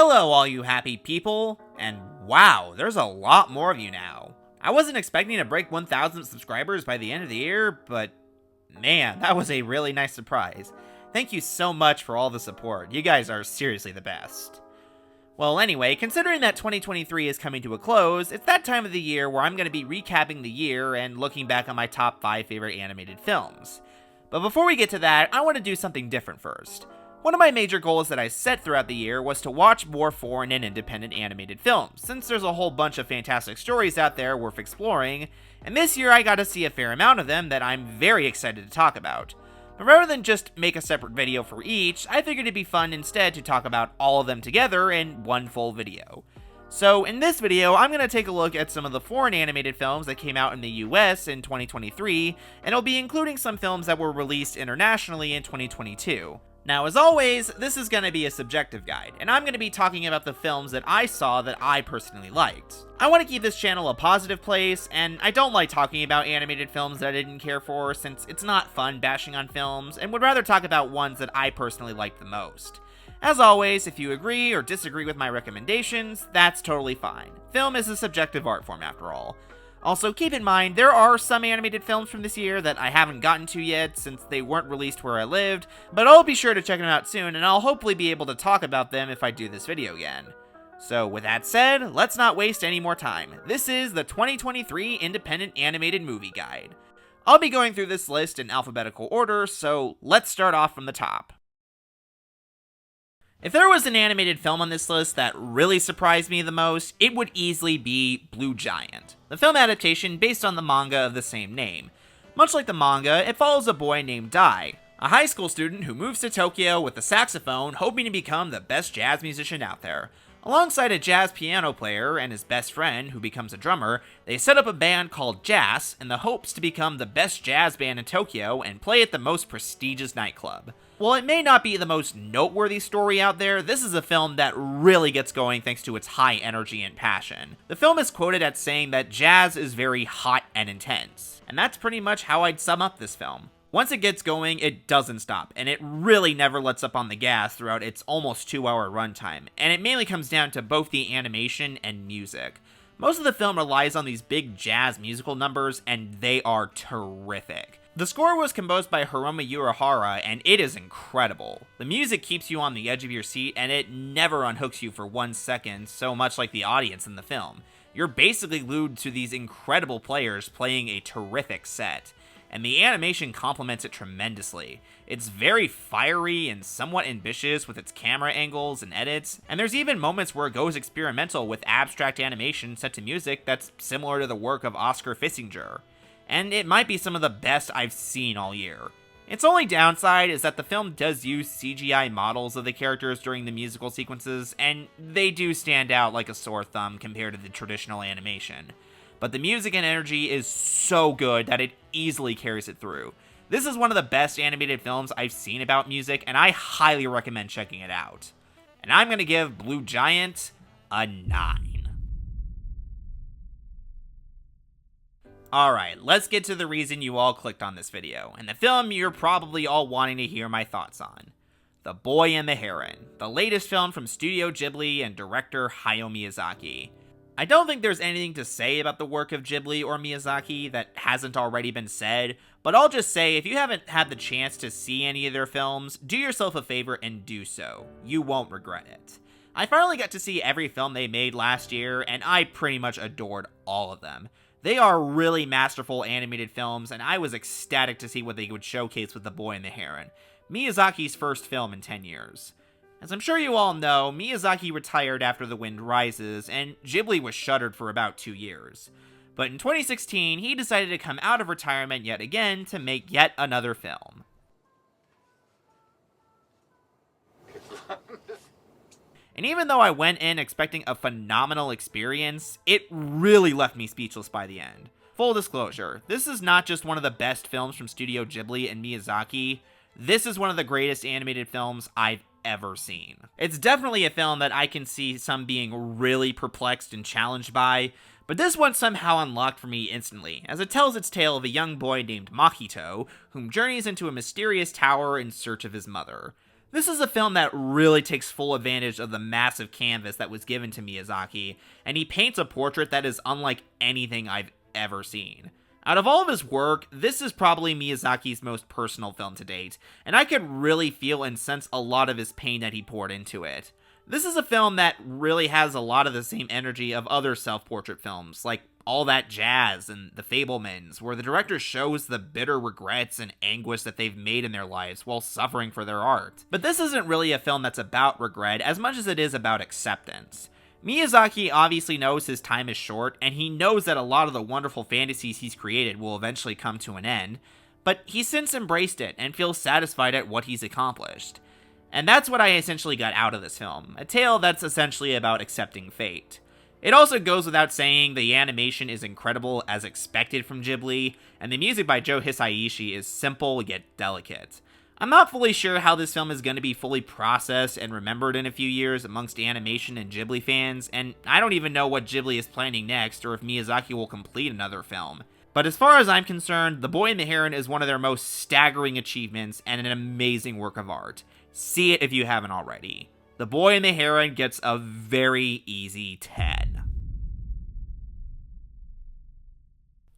Hello all you happy people, and wow, there's a lot more of you now. I wasn't expecting to break 1,000 subscribers by the end of the year, but man, that was a really nice surprise. Thank you so much for all the support, you guys are seriously the best. Well anyway, considering that 2023 is coming to a close, it's that time of the year where I'm going to be recapping the year and looking back on my top 5 favorite animated films. But before we get to that, I want to do something different first. One of my major goals that I set throughout the year was to watch more foreign and independent animated films, since there's a whole bunch of fantastic stories out there worth exploring, and this year I got to see a fair amount of them that I'm very excited to talk about. But rather than just make a separate video for each, I figured it'd be fun instead to talk about all of them together in one full video. So in this video, I'm going to take a look at some of the foreign animated films that came out in the US in 2023, and I'll be including some films that were released internationally in 2022. Now, as always, this is going to be a subjective guide, and I'm going to be talking about the films that I saw that I personally liked. I want to keep this channel a positive place, and I don't like talking about animated films that I didn't care for, since it's not fun bashing on films, and would rather talk about ones that I personally liked the most. As always, if you agree or disagree with my recommendations, that's totally fine. Film is a subjective art form after all. Also, keep in mind, there are some animated films from this year that I haven't gotten to yet since they weren't released where I lived, but I'll be sure to check them out soon, and I'll hopefully be able to talk about them if I do this video again. So with that said, let's not waste any more time. This is the 2023 Independent Animated Movie Guide. I'll be going through this list in alphabetical order, so let's start off from the top. If there was an animated film on this list that really surprised me the most, it would easily be Blue Giant, the film adaptation based on the manga of the same name. Much like the manga, it follows a boy named Dai, a high school student who moves to Tokyo with a saxophone hoping to become the best jazz musician out there. Alongside a jazz piano player and his best friend, who becomes a drummer, they set up a band called Jazz in the hopes to become the best jazz band in Tokyo and play at the most prestigious nightclub. While it may not be the most noteworthy story out there, this is a film that really gets going thanks to its high energy and passion. The film is quoted as saying that jazz is very hot and intense, and that's pretty much how I'd sum up this film. Once it gets going, it doesn't stop, and it really never lets up on the gas throughout its almost 2-hour runtime, and it mainly comes down to both the animation and music. Most of the film relies on these big jazz musical numbers, and they are terrific. The score was composed by Hiromi Urahara, and it is incredible. The music keeps you on the edge of your seat, and it never unhooks you for 1 second, so much like the audience in the film. You're basically glued to these incredible players playing a terrific set. And the animation complements it tremendously. It's very fiery and somewhat ambitious with its camera angles and edits, and there's even moments where it goes experimental with abstract animation set to music that's similar to the work of Oscar Fissinger. And it might be some of the best I've seen all year. Its only downside is that the film does use CGI models of the characters during the musical sequences, and they do stand out like a sore thumb compared to the traditional animation. But the music and energy is so good that it easily carries it through. This is one of the best animated films I've seen about music, and I highly recommend checking it out. And I'm going to give Blue Giant a 9. Alright, let's get to the reason you all clicked on this video, and the film you're probably all wanting to hear my thoughts on. The Boy and the Heron, the latest film from Studio Ghibli and director Hayao Miyazaki. I don't think there's anything to say about the work of Ghibli or Miyazaki that hasn't already been said, but I'll just say if you haven't had the chance to see any of their films, do yourself a favor and do so. You won't regret it. I finally got to see every film they made last year, and I pretty much adored all of them. They are really masterful animated films, and I was ecstatic to see what they would showcase with The Boy and the Heron, Miyazaki's first film in 10 years. As I'm sure you all know, Miyazaki retired after The Wind Rises, and Ghibli was shuttered for about 2 years. But in 2016, he decided to come out of retirement yet again to make yet another film. And even though I went in expecting a phenomenal experience, it really left me speechless by the end. Full disclosure, this is not just one of the best films from Studio Ghibli and Miyazaki, this is one of the greatest animated films I've ever seen. It's definitely a film that I can see some being really perplexed and challenged by, but this one somehow unlocked for me instantly, as it tells its tale of a young boy named Mahito, whom journeys into a mysterious tower in search of his mother. This is a film that really takes full advantage of the massive canvas that was given to Miyazaki, and he paints a portrait that is unlike anything I've ever seen. Out of all of his work, this is probably Miyazaki's most personal film to date, and I could really feel and sense a lot of his pain that he poured into it. This is a film that really has a lot of the same energy of other self-portrait films, like All That Jazz and The Fabelmans, where the director shows the bitter regrets and anguish that they've made in their lives while suffering for their art. But this isn't really a film that's about regret as much as it is about acceptance. Miyazaki obviously knows his time is short, and he knows that a lot of the wonderful fantasies he's created will eventually come to an end, but he's since embraced it and feels satisfied at what he's accomplished. And that's what I essentially got out of this film, a tale that's essentially about accepting fate. It also goes without saying the animation is incredible as expected from Ghibli, and the music by Joe Hisaishi is simple yet delicate. I'm not fully sure how this film is going to be fully processed and remembered in a few years amongst animation and Ghibli fans, and I don't even know what Ghibli is planning next or if Miyazaki will complete another film. But as far as I'm concerned, The Boy and the Heron is one of their most staggering achievements and an amazing work of art. See it if you haven't already. The Boy and the Heron gets a very easy 10.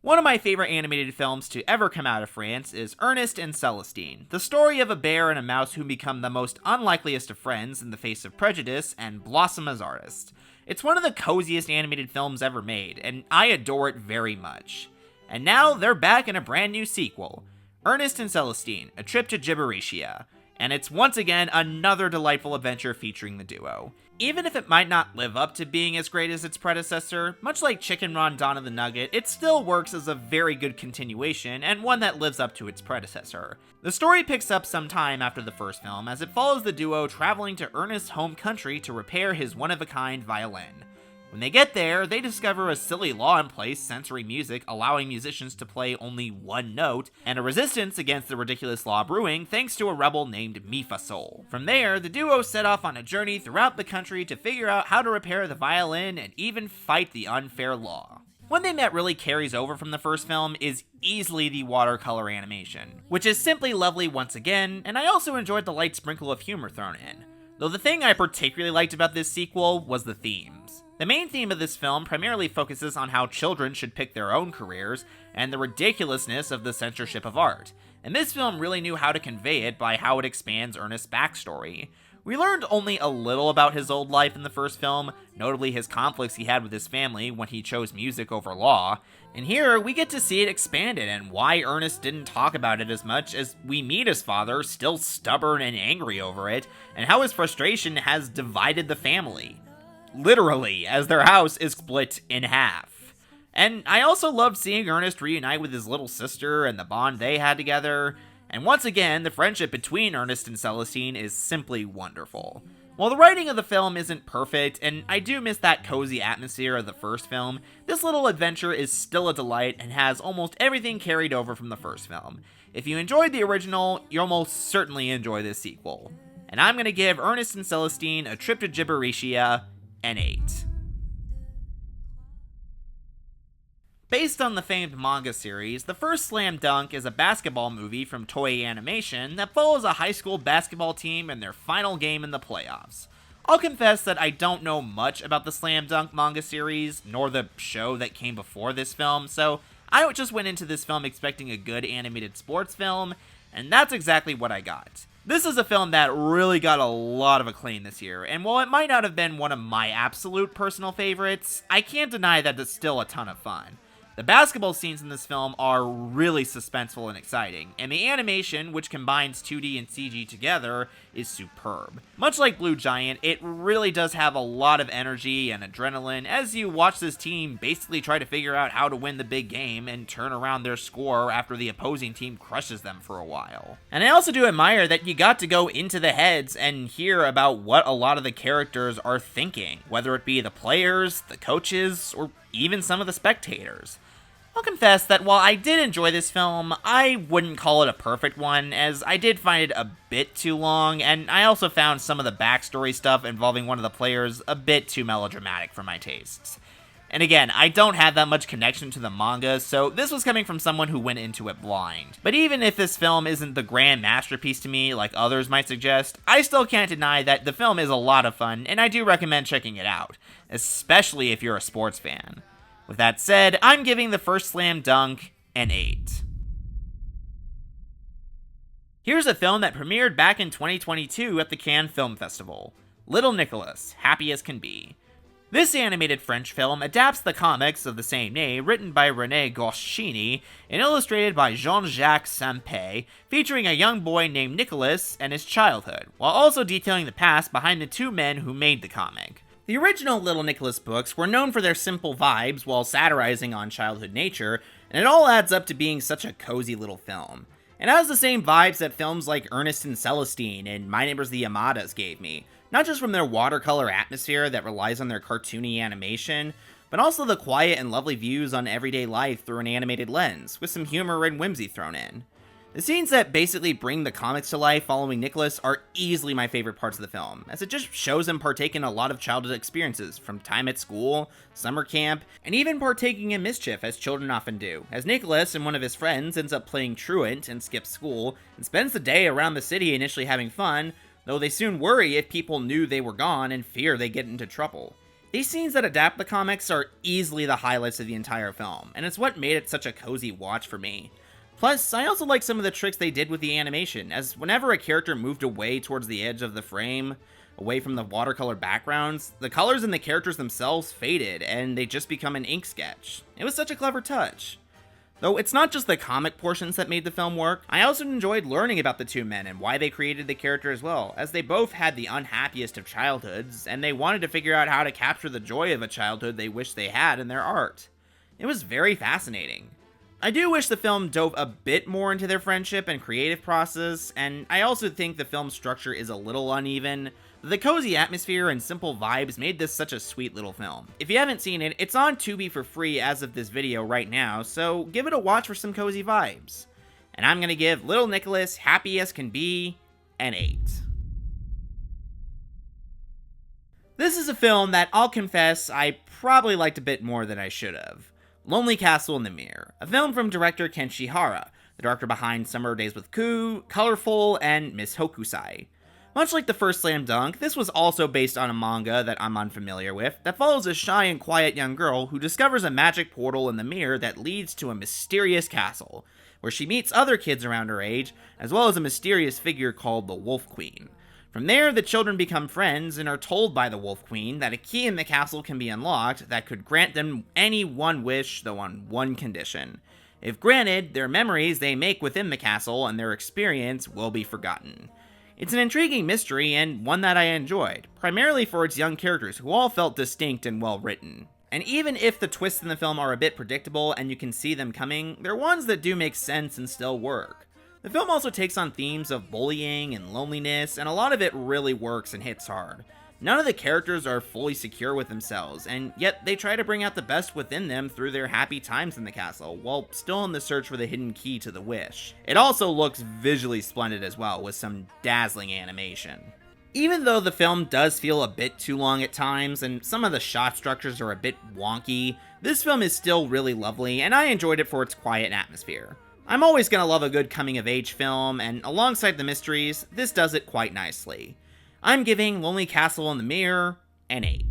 One of my favorite animated films to ever come out of France is Ernest and Celestine, the story of a bear and a mouse who become the most unlikeliest of friends in the face of prejudice and blossom as artists. It's one of the coziest animated films ever made, and I adore it very much. And now they're back in a brand new sequel, Ernest and Celestine, A Trip to Gibberitia. And it's once again another delightful adventure featuring the duo. Even if it might not live up to being as great as its predecessor, much like Chicken Run Donna the Nugget, it still works as a very good continuation and one that lives up to its predecessor. The story picks up some time after the first film as it follows the duo traveling to Ernest's home country to repair his one-of-a-kind violin. When they get there, they discover a silly law in place censoring music, allowing musicians to play only one note, and a resistance against the ridiculous law brewing thanks to a rebel named Mifasol. From there, the duo set off on a journey throughout the country to figure out how to repair the violin and even fight the unfair law. One thing that really carries over from the first film is easily the watercolor animation, which is simply lovely once again, and I also enjoyed the light sprinkle of humor thrown in. Though the thing I particularly liked about this sequel was the themes. The main theme of this film primarily focuses on how children should pick their own careers and the ridiculousness of the censorship of art, and this film really knew how to convey it by how it expands Ernest's backstory. We learned only a little about his old life in the first film, notably his conflicts he had with his family when he chose music over law, and here we get to see it expanded and why Ernest didn't talk about it as much as we meet his father, still stubborn and angry over it, and how his frustration has divided the family. Literally, as their house is split in half. And I also loved seeing Ernest reunite with his little sister and the bond they had together. And once again, the friendship between Ernest and Celestine is simply wonderful. While the writing of the film isn't perfect, and I do miss that cozy atmosphere of the first film, this little adventure is still a delight and has almost everything carried over from the first film. If you enjoyed the original, you'll most certainly enjoy this sequel. And I'm going to give Ernest and Celestine, A Trip to Gibberitia an 8. Based on the famed manga series, the first Slam Dunk is a basketball movie from Toei Animation that follows a high school basketball team in their final game in the playoffs. I'll confess that I don't know much about the Slam Dunk manga series, nor the show that came before this film, so I just went into this film expecting a good animated sports film, and that's exactly what I got. This is a film that really got a lot of acclaim this year, and while it might not have been one of my absolute personal favorites, I can't deny that it's still a ton of fun. The basketball scenes in this film are really suspenseful and exciting, and the animation, which combines 2D and CG together, is superb. Much like Blue Giant, it really does have a lot of energy and adrenaline as you watch this team basically try to figure out how to win the big game and turn around their score after the opposing team crushes them for a while. And I also do admire that you got to go into the heads and hear about what a lot of the characters are thinking, whether it be the players, the coaches, or even some of the spectators. I'll confess that while I did enjoy this film, I wouldn't call it a perfect one, as I did find it a bit too long, and I also found some of the backstory stuff involving one of the players a bit too melodramatic for my tastes. And again, I don't have that much connection to the manga, so this was coming from someone who went into it blind. But even if this film isn't the grand masterpiece to me, like others might suggest, I still can't deny that the film is a lot of fun, and I do recommend checking it out, especially if you're a sports fan. With that said, I'm giving the first slam dunk an 8. Here's a film that premiered back in 2022 at the Cannes Film Festival. Little Nicholas, Happy as Can Be. This animated French film adapts the comics of the same name written by René Goscinny and illustrated by Jean-Jacques Sampé, featuring a young boy named Nicholas and his childhood, while also detailing the past behind the two men who made the comic. The original Little Nicholas books were known for their simple vibes while satirizing on childhood nature, and it all adds up to being such a cozy little film. It has the same vibes that films like Ernest and Celestine and My Neighbors the Yamadas gave me, not just from their watercolor atmosphere that relies on their cartoony animation, but also the quiet and lovely views on everyday life through an animated lens, with some humor and whimsy thrown in. The scenes that basically bring the comics to life following Nicholas are easily my favorite parts of the film, as it just shows him partaking in a lot of childhood experiences, from time at school, summer camp, and even partaking in mischief as children often do, as Nicholas and one of his friends ends up playing truant and skips school, and spends the day around the city initially having fun, though they soon worry if people knew they were gone and fear they get into trouble. These scenes that adapt the comics are easily the highlights of the entire film, and it's what made it such a cozy watch for me. Plus, I also like some of the tricks they did with the animation, as whenever a character moved away towards the edge of the frame, away from the watercolor backgrounds, the colors in the characters themselves faded, and they just become an ink sketch. It was such a clever touch. Though it's not just the comic portions that made the film work, I also enjoyed learning about the two men and why they created the character as well, as they both had the unhappiest of childhoods, and they wanted to figure out how to capture the joy of a childhood they wished they had in their art. It was very fascinating. I do wish the film dove a bit more into their friendship and creative process, and I also think the film's structure is a little uneven. The cozy atmosphere and simple vibes made this such a sweet little film. If you haven't seen it, it's on Tubi for free as of this video right now, so give it a watch for some cozy vibes. And I'm gonna give Little Nicholas, Happy as Can Be, an 8. This is a film that I'll confess I probably liked a bit more than I should have. Lonely Castle in the Mirror, a film from director Kenshi Hara, the director behind Summer Days with Ku, Colorful, and Miss Hokusai. Much like the first Slam Dunk, this was also based on a manga that I'm unfamiliar with, that follows a shy and quiet young girl who discovers a magic portal in the mirror that leads to a mysterious castle, where she meets other kids around her age, as well as a mysterious figure called the Wolf Queen. From there, the children become friends and are told by the Wolf Queen that a key in the castle can be unlocked that could grant them any one wish, though on one condition. If granted, their memories they make within the castle and their experience will be forgotten. It's an intriguing mystery and one that I enjoyed, primarily for its young characters who all felt distinct and well written. And even if the twists in the film are a bit predictable and you can see them coming, they're ones that do make sense and still work. The film also takes on themes of bullying and loneliness, and a lot of it really works and hits hard. None of the characters are fully secure with themselves, and yet they try to bring out the best within them through their happy times in the castle, while still in the search for the hidden key to the wish. It also looks visually splendid as well, with some dazzling animation. Even though the film does feel a bit too long at times, and some of the shot structures are a bit wonky, this film is still really lovely, and I enjoyed it for its quiet atmosphere. I'm always gonna love a good coming-of-age film, and alongside the mysteries, this does it quite nicely. I'm giving Lonely Castle in the Mirror an 8.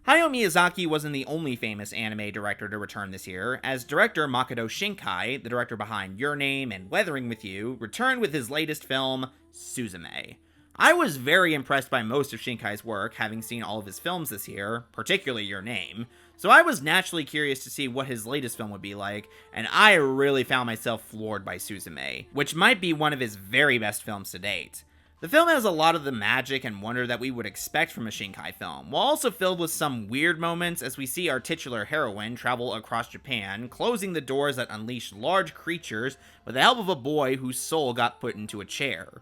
Hayao Miyazaki wasn't the only famous anime director to return this year, as director Makoto Shinkai, the director behind Your Name and Weathering with You, returned with his latest film, Suzume. I was very impressed by most of Shinkai's work, having seen all of his films this year, particularly Your Name, so I was naturally curious to see what his latest film would be like, and I really found myself floored by Suzume, which might be one of his very best films to date. The film has a lot of the magic and wonder that we would expect from a Shinkai film, while also filled with some weird moments as we see our titular heroine travel across Japan, closing the doors that unleash large creatures with the help of a boy whose soul got put into a chair.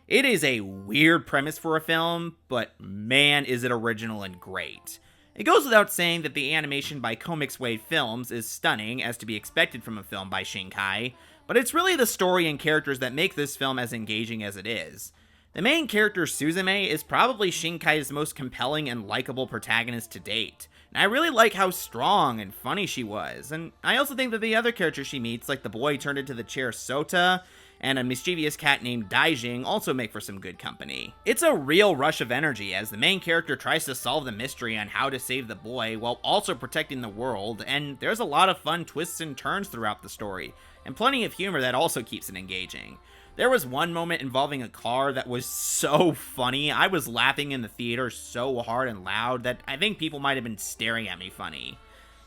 It is a weird premise for a film, but man is it original and great. It goes without saying that the animation by Comics Wave Films is stunning, as to be expected from a film by Shinkai, but it's really the story and characters that make this film as engaging as it is. The main character Suzume is probably Shinkai's most compelling and likable protagonist to date. And I really like how strong and funny she was, and I also think that the other characters she meets, like the boy turned into the chair Sota, and a mischievous cat named Daijing, also make for some good company. It's a real rush of energy as the main character tries to solve the mystery on how to save the boy while also protecting the world, and there's a lot of fun twists and turns throughout the story, and plenty of humor that also keeps it engaging. There was one moment involving a car that was so funny. I was laughing in the theater so hard and loud that I think people might have been staring at me funny.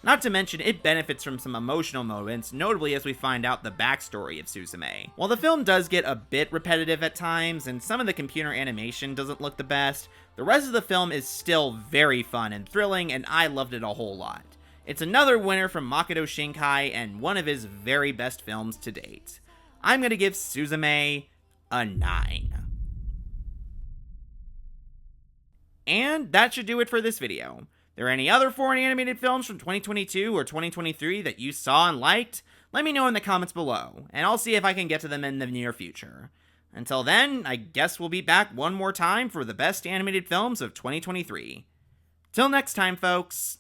Not to mention, it benefits from some emotional moments, notably as we find out the backstory of Suzume. While the film does get a bit repetitive at times, and some of the computer animation doesn't look the best, the rest of the film is still very fun and thrilling, and I loved it a whole lot. It's another winner from Makoto Shinkai, and one of his very best films to date. I'm going to give Suzume a 9. And that should do it for this video. There any other foreign animated films from 2022 or 2023 that you saw and liked? Let me know in the comments below, and I'll see if I can get to them in the near future. Until then, I guess we'll be back one more time for the best animated films of 2023. Till next time, folks.